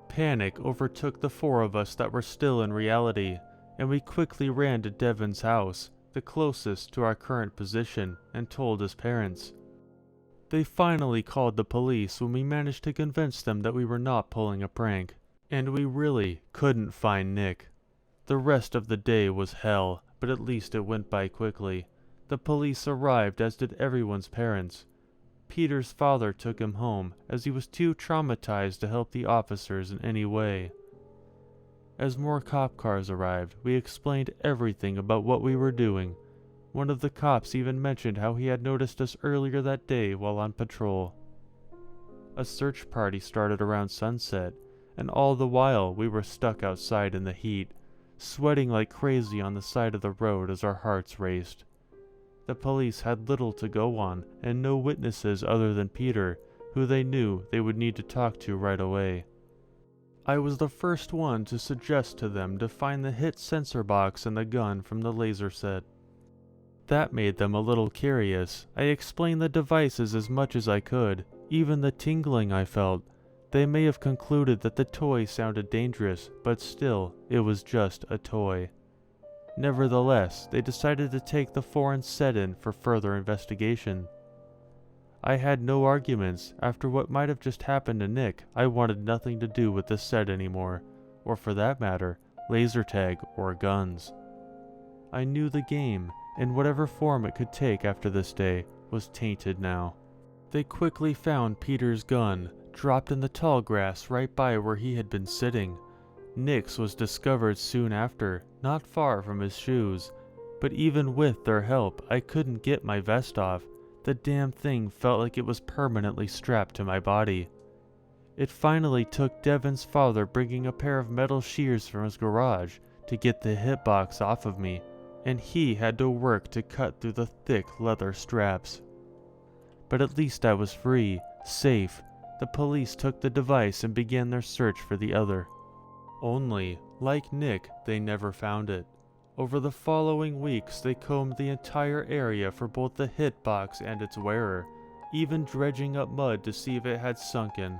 Panic overtook the four of us that were still in reality, and we quickly ran to Devin's house, the closest to our current position, and told his parents. They finally called the police when we managed to convince them that we were not pulling a prank, and we really couldn't find Nick. The rest of the day was hell, but at least it went by quickly. The police arrived, as did everyone's parents. Peter's father took him home, as he was too traumatized to help the officers in any way. As more cop cars arrived, we explained everything about what we were doing. One of the cops even mentioned how he had noticed us earlier that day while on patrol. A search party started around sunset, and all the while we were stuck outside in the heat, sweating like crazy on the side of the road as our hearts raced. The police had little to go on, and no witnesses other than Peter, who they knew they would need to talk to right away. I was the first one to suggest to them to find the hit sensor box and the gun from the laser set. That made them a little curious. I explained the devices as much as I could, even the tingling I felt. They may have concluded that the toy sounded dangerous, but still, it was just a toy. Nevertheless, they decided to take the foreign set in for further investigation. I had no arguments. After what might have just happened to Nick, I wanted nothing to do with the set anymore, or for that matter, Lasertag or guns. I knew the game, and whatever form it could take after this day, was tainted now. They quickly found Peter's gun, dropped in the tall grass right by where he had been sitting. Nick's was discovered soon after, not far from his shoes, but even with their help, I couldn't get my vest off. The damn thing felt like it was permanently strapped to my body. It finally took Devin's father bringing a pair of metal shears from his garage to get the hitbox off of me, and he had to work to cut through the thick leather straps. But at least I was free, safe. The police took the device and began their search for the other. Only, like Nick, they never found it. Over the following weeks, they combed the entire area for both the hitbox and its wearer, even dredging up mud to see if it had sunken.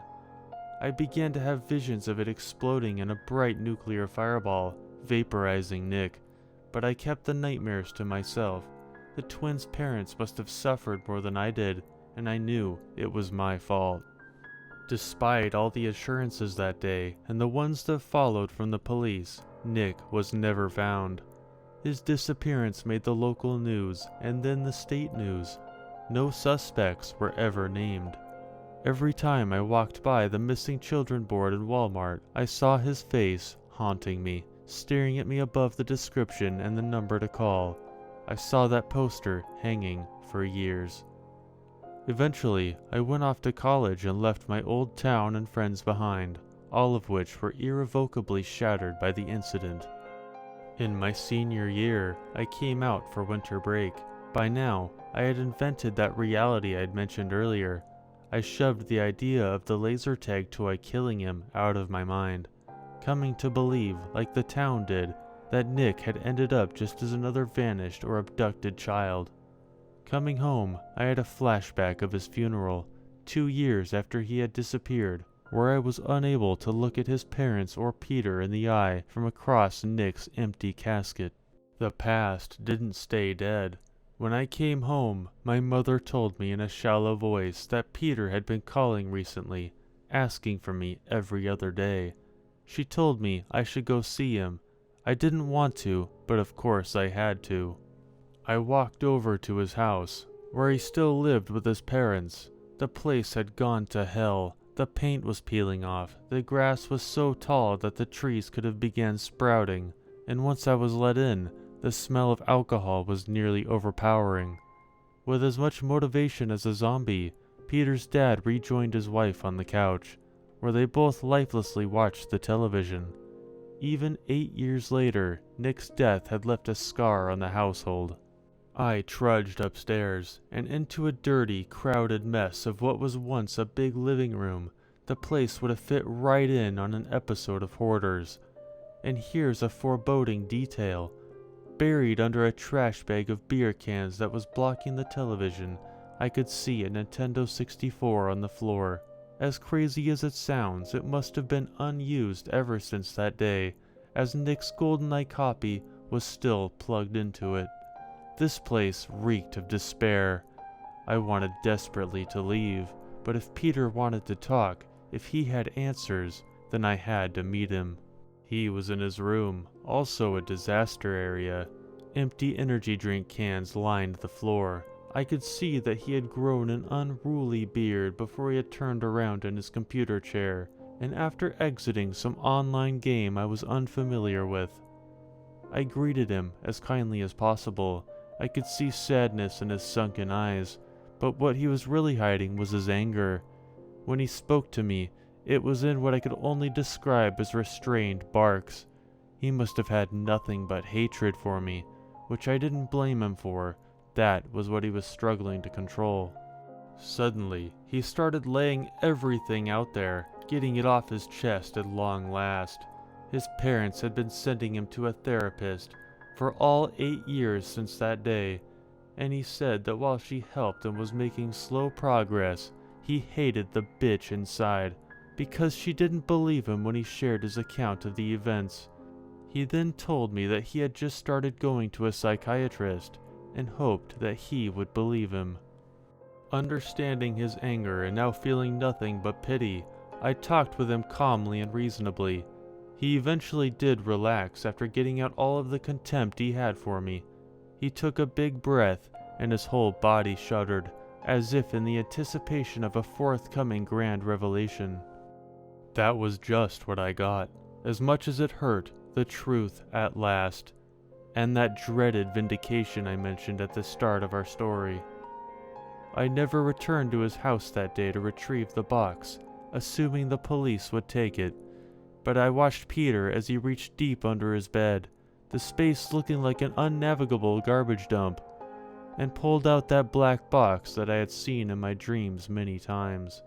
I began to have visions of it exploding in a bright nuclear fireball, vaporizing Nick, but I kept the nightmares to myself. The twins' parents must have suffered more than I did, and I knew it was my fault. Despite all the assurances that day, and the ones that followed from the police, Nick was never found. His disappearance made the local news, and then the state news. No suspects were ever named. Every time I walked by the missing children board in Walmart, I saw his face haunting me, staring at me above the description and the number to call. I saw that poster hanging for years. Eventually, I went off to college and left my old town and friends behind, all of which were irrevocably shattered by the incident. In my senior year, I came out for winter break. By now, I had invented that reality I'd mentioned earlier. I shoved the idea of the Lasertag toy killing him out of my mind, coming to believe, like the town did, that Nick had ended up just as another vanished or abducted child. Coming home, I had a flashback of his funeral, 2 years after he had disappeared, where I was unable to look at his parents or Peter in the eye from across Nick's empty casket. The past didn't stay dead. When I came home, my mother told me in a shallow voice that Peter had been calling recently, asking for me every other day. She told me I should go see him. I didn't want to, but of course I had to. I walked over to his house, where he still lived with his parents. The place had gone to hell. The paint was peeling off. The grass was so tall that the trees could have begun sprouting. And once I was let in, the smell of alcohol was nearly overpowering. With as much motivation as a zombie, Peter's dad rejoined his wife on the couch, where they both lifelessly watched the television. Even 8 years later, Nick's death had left a scar on the household. I trudged upstairs, and into a dirty, crowded mess of what was once a big living room. The place would have fit right in on an episode of Hoarders. And here's a foreboding detail. Buried under a trash bag of beer cans that was blocking the television, I could see a Nintendo 64 on the floor. As crazy as it sounds, it must have been unused ever since that day, as Nick's GoldenEye copy was still plugged into it. This place reeked of despair. I wanted desperately to leave, but if Peter wanted to talk, if he had answers, then I had to meet him. He was in his room, also a disaster area. Empty energy drink cans lined the floor. I could see that he had grown an unruly beard before he had turned around in his computer chair, and after exiting some online game I was unfamiliar with. I greeted him as kindly as possible. I could see sadness in his sunken eyes, but what he was really hiding was his anger. When he spoke to me, it was in what I could only describe as restrained barks. He must have had nothing but hatred for me, which I didn't blame him for. That was what he was struggling to control. Suddenly, he started laying everything out there, getting it off his chest at long last. His parents had been sending him to a therapist for all 8 years since that day, and he said that while she helped and was making slow progress, he hated the bitch inside, because she didn't believe him when he shared his account of the events. He then told me that he had just started going to a psychiatrist, and hoped that he would believe him. Understanding his anger and now feeling nothing but pity, I talked with him calmly and reasonably. He eventually did relax after getting out all of the contempt he had for me. He took a big breath, and his whole body shuddered, as if in the anticipation of a forthcoming grand revelation. That was just what I got. As much as it hurt, the truth at last, and that dreaded vindication I mentioned at the start of our story. I never returned to his house that day to retrieve the box, assuming the police would take it. But I watched Peter as he reached deep under his bed, the space looking like an unnavigable garbage dump, and pulled out that black box that I had seen in my dreams many times.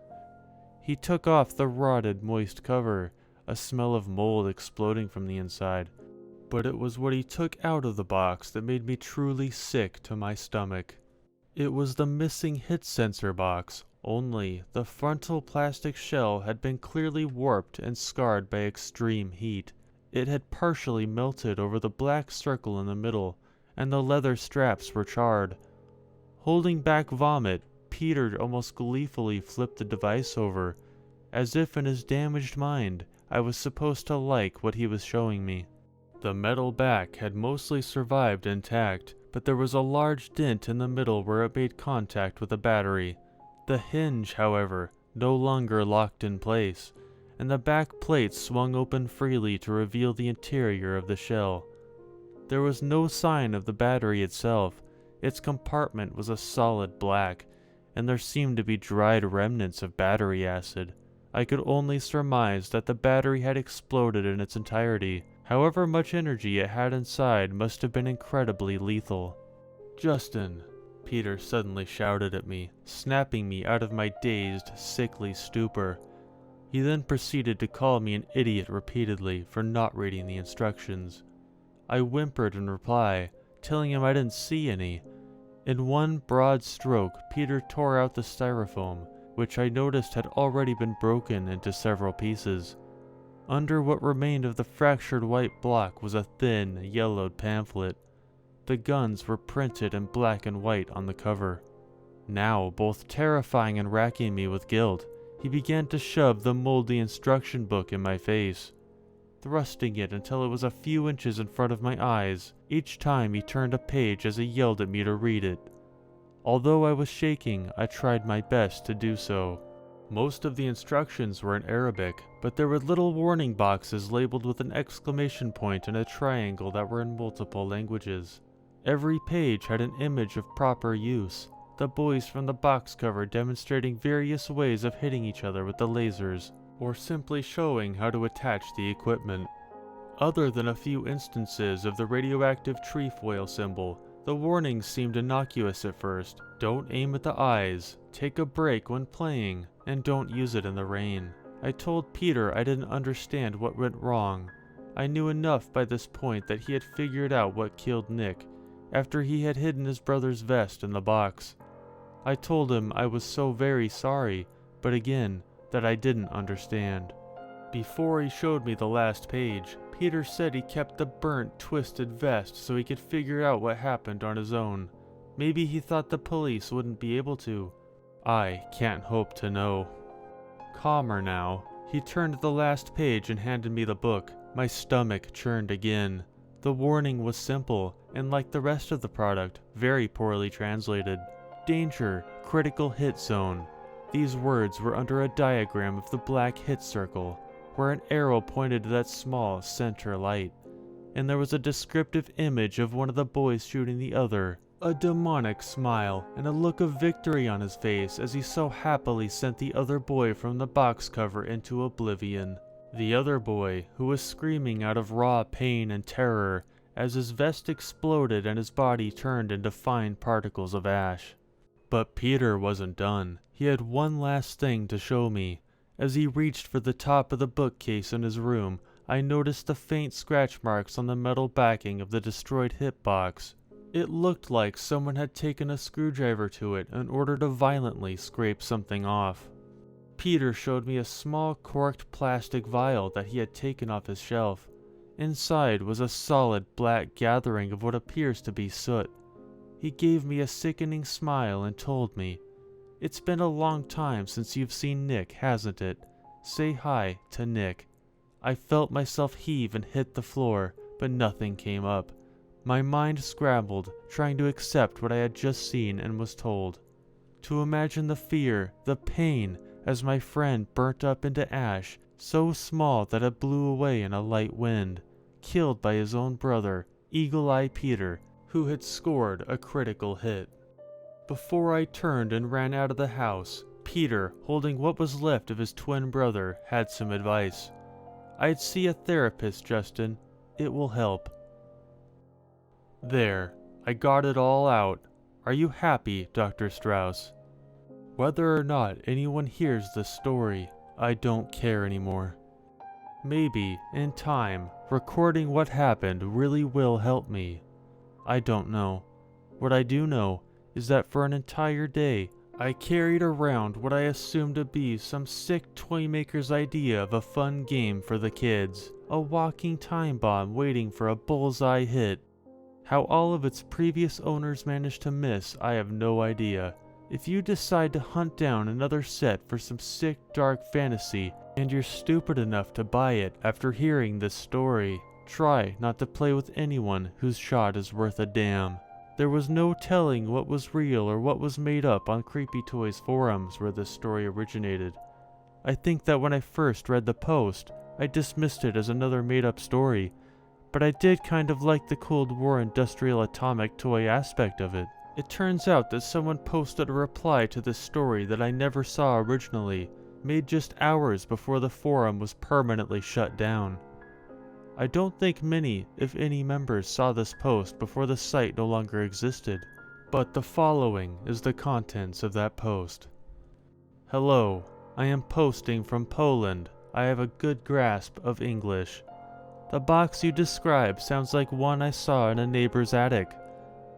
He took off the rotted, moist cover, a smell of mold exploding from the inside. But it was what he took out of the box that made me truly sick to my stomach. It was the missing hit sensor box, Only the frontal plastic shell had been clearly warped and scarred by extreme heat. It had partially melted over the black circle in the middle, and the leather straps were charred. Holding back vomit, Peter almost gleefully flipped the device over, as if in his damaged mind I was supposed to like what he was showing me. The metal back had mostly survived intact, but there was a large dent in the middle where it made contact with the battery. The hinge, however, no longer locked in place, and the back plate swung open freely to reveal the interior of the shell. There was no sign of the battery itself. Its compartment was a solid black, and there seemed to be dried remnants of battery acid. I could only surmise that the battery had exploded in its entirety. However much energy it had inside must have been incredibly lethal. "Justin," Peter suddenly shouted at me, snapping me out of my dazed, sickly stupor. He then proceeded to call me an idiot repeatedly for not reading the instructions. I whimpered in reply, telling him I didn't see any. In one broad stroke, Peter tore out the styrofoam, which I noticed had already been broken into several pieces. Under what remained of the fractured white block was a thin, yellowed pamphlet. The guns were printed in black and white on the cover. Now, both terrifying and racking me with guilt, he began to shove the moldy instruction book in my face, thrusting it until it was a few inches in front of my eyes. Each time he turned a page as he yelled at me to read it. Although I was shaking, I tried my best to do so. Most of the instructions were in Arabic, but there were little warning boxes labeled with an exclamation point and a triangle that were in multiple languages. Every page had an image of proper use, the boys from the box cover demonstrating various ways of hitting each other with the lasers, or simply showing how to attach the equipment. Other than a few instances of the radioactive trefoil symbol, the warnings seemed innocuous at first. Don't aim at the eyes, take a break when playing, and don't use it in the rain. I told Peter I didn't understand what went wrong. I knew enough by this point that he had figured out what killed Nick, after he had hidden his brother's vest in the box. I told him I was so very sorry, but again, that I didn't understand. Before he showed me the last page, Peter said he kept the burnt, twisted vest so he could figure out what happened on his own. Maybe he thought the police wouldn't be able to. I can't hope to know. Calmer now, he turned to the last page and handed me the book. My stomach churned again. The warning was simple, and like the rest of the product, very poorly translated. Danger, critical hit zone. These words were under a diagram of the black hit circle, where an arrow pointed to that small center light, and there was a descriptive image of one of the boys shooting the other. A demonic smile and a look of victory on his face as he so happily sent the other boy from the box cover into oblivion. The other boy, who was screaming out of raw pain and terror as his vest exploded and his body turned into fine particles of ash. But Peter wasn't done. He had one last thing to show me. As he reached for the top of the bookcase in his room, I noticed the faint scratch marks on the metal backing of the destroyed hitbox. It looked like someone had taken a screwdriver to it in order to violently scrape something off. Peter showed me a small corked plastic vial that he had taken off his shelf. Inside was a solid black gathering of what appears to be soot. He gave me a sickening smile and told me, "It's been a long time since you've seen Nick, hasn't it? Say hi to Nick." I felt myself heave and hit the floor, but nothing came up. My mind scrambled, trying to accept what I had just seen and was told. To imagine the fear, the pain, as my friend burnt up into ash, so small that it blew away in a light wind, killed by his own brother, Eagle Eye Peter, who had scored a critical hit. Before I turned and ran out of the house, Peter, holding what was left of his twin brother, had some advice. "I'd see a therapist, Justin. It will help." There, I got it all out. Are you happy, Dr. Strauss? Whether or not anyone hears this story, I don't care anymore. Maybe, in time, recording what happened really will help me. I don't know. What I do know is that for an entire day, I carried around what I assumed to be some sick toy maker's idea of a fun game for the kids, a walking time bomb waiting for a bullseye hit. How all of its previous owners managed to miss, I have no idea. If you decide to hunt down another set for some sick dark fantasy, and you're stupid enough to buy it after hearing this story, try not to play with anyone whose shot is worth a damn. There was no telling what was real or what was made up on Creepy Toys forums where this story originated. I think that when I first read the post, I dismissed it as another made-up story, but I did kind of like the Cold War industrial atomic toy aspect of it. It turns out that someone posted a reply to this story that I never saw originally, made just hours before the forum was permanently shut down. I don't think many, if any, members saw this post before the site no longer existed, but the following is the contents of that post. Hello, I am posting from Poland. I have a good grasp of English. The box you describe sounds like one I saw in a neighbor's attic.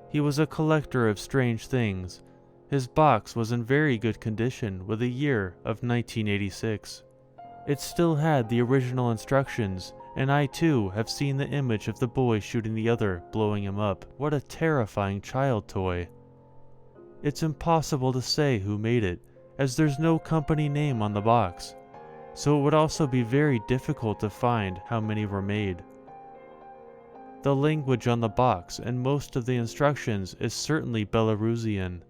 He was a collector of strange things. His box was in very good condition with a year of 1986. It still had the original instructions, and I too have seen the image of the boy shooting the other, blowing him up. What a terrifying child toy. It's impossible to say who made it, as there's no company name on the box, so it would also be very difficult to find how many were made. The language on the box and most of the instructions is certainly Belarusian.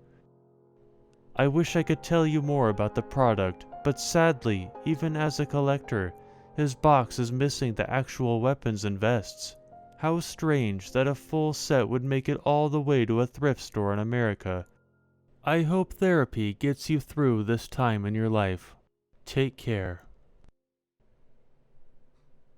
I wish I could tell you more about the product, but sadly, even as a collector, his box is missing the actual weapons and vests. How strange that a full set would make it all the way to a thrift store in America. I hope therapy gets you through this time in your life. Take care.